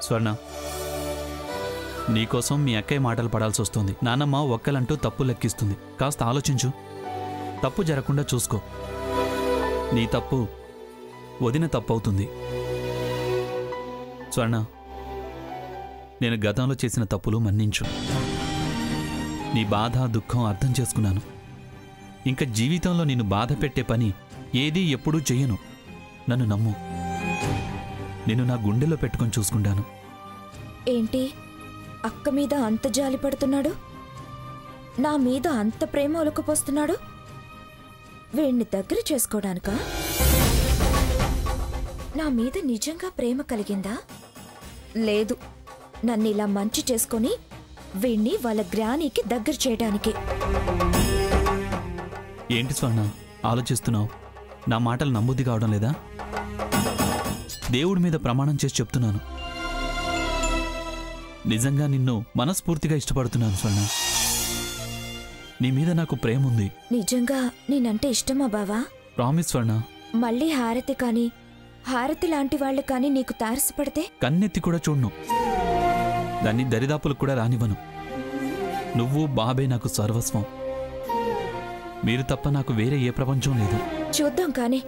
స్వర్ణ, నీకోసం మీ అక్కయ్య మాటలు పడాల్సి వస్తుంది. నానమ్మ ఒక్కలంటూ తప్పు లెక్కిస్తుంది. కాస్త ఆలోచించు. తప్పు జరగకుండా చూసుకో. నీ తప్పు వదిన తప్పు అవుతుంది. స్వర్ణ, నేను గతంలో చేసిన తప్పులు మన్నించు. నీ బాధ దుఃఖం అర్థం చేసుకున్నాను. ఇంకా జీవితంలో నిన్ను బాధ పెట్టే పని ఏదీ ఎప్పుడూ చెయ్యను. నన్ను నమ్ము. నేను నా గుండెలో పెట్టుకొని చూసుకుంటాను. ఏంటి అక్క మీద అంత జాలి పడుతున్నాడు? నా మీద అంత ప్రేమ ఒలుకుపోస్తున్నాడు? వీణ్ణి దగ్గర చేసుకోవడానికా? నా మీద నిజంగా ప్రేమ కలిగిందా? లేదు, నన్ను ఇలా మంచి చేసుకొని వీణ్ణి వాళ్ళ గ్రానీకి దగ్గర చేయడానికి. ఏంటి స్వర్ణ ఆలోచిస్తున్నావు? నా మాటలు నమ్మబుద్ధి కావడం లేదా? దేవుడి మీద ప్రమాణం చేసి చెప్తున్నాను. నిజంగా నిన్ను మనస్ఫూర్తిగా ఇష్టపడుతున్నాను స్వర్ణ. నీ మీద నాకు ప్రేమ ఉంది. నిజంగా నేనంటే ఇష్టమా బావా? ప్రామిస్ స్వర్ణ. మళ్ళీ హారతి కానీ హారతి లాంటి వాళ్ళు కానీ నీకు తారసపడితే కన్నెత్తి కూడా చూడ్ను. దాన్ని దరిదాపులకు కూడా రానివ్వను. నువ్వు బాబే నాకు సర్వస్వం. మీరు తప్ప నాకు వేరే ఏ ప్రపంచం లేదు. చూద్దాం కానీ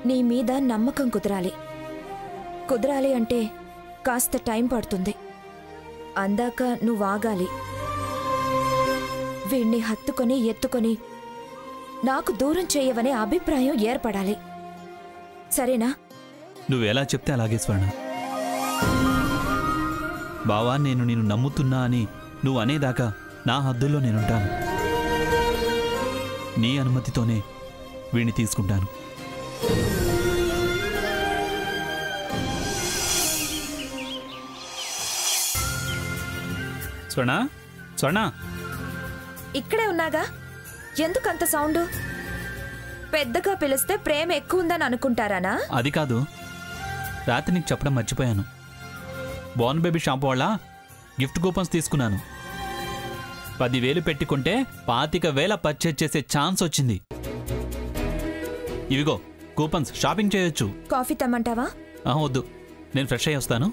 నీ మీద నమ్మకం కుదరాలి. కుదరాలి అంటే కాస్త టైం పడుతుంది. అందాక నువ్వు ఆగాలి. వీణ్ణి హత్తుకొని ఎత్తుకొని నాకు దూరం చేయవనే అభిప్రాయం ఏర్పడాలి. సరేనా? నువ్వెలా చెప్తే అలాగే స్వర్ణ. బావా, నేను నిన్ను నమ్ముతున్నా అని నువ్వు అనేదాకా నా హద్దుల్లో నేనుంటాను. నీ అనుమతితోనే వీణ్ణి తీసుకుంటాను. స్వర్ణ, స్వర్ణ, ఇక్కడే ఉన్నాగా. ఎందుకంత సౌండ్? పెద్దగా పిలిస్తే ప్రేమ ఎక్కువ ఉందని అనుకుంటారానా? అది కాదు, రాత్రి నీకు చెప్పడం మర్చిపోయాను. బోర్న్ బేబీ షాంపూ వాళ్ళ గిఫ్ట్ కూపన్స్ తీసుకున్నాను. 10,000 పెట్టుకుంటే 25,000 పర్చేజ్ చేసే ఛాన్స్ వచ్చింది. ఇవిగో కూపన్స్, షాపింగ్ చేయొచ్చు. కాఫీ తెమ్మంటావా? వద్దు, నేను ఫ్రెష్ అయ్యి వస్తాను.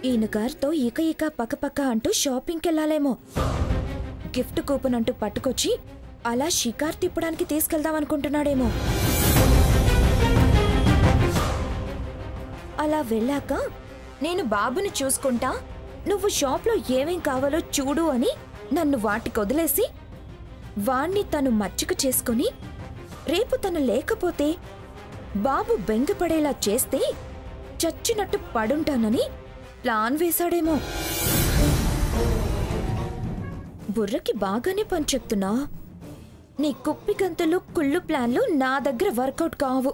ఈయన గారితో ఇక పక్క అంటూ షాపింగ్కి వెళ్ళాలేమో. గిఫ్ట్ కూపన్ అంటూ పట్టుకొచ్చి అలా షికార్ తిప్పడానికి తీసుకెళ్దాం అనుకుంటున్నాడేమో. అలా వెళ్ళాక నేను బాబుని చూసుకుంటా, నువ్వు షాప్లో ఏమేం కావాలో చూడు అని నన్ను వాటికి వదిలేసి వాణ్ణి తను మచ్చిక చేసుకుని రేపు తను లేకపోతే బాబు బెంగపడేలా చేస్తే చచ్చినట్టు పడుంటానని ప్లాన్ వేశాడేమో. బుర్రకి బాగానే పని చెప్తున్నా. నీ కుప్పి గంతులు కుళ్ళు ప్లాన్లు నా దగ్గర వర్కౌట్ కావు.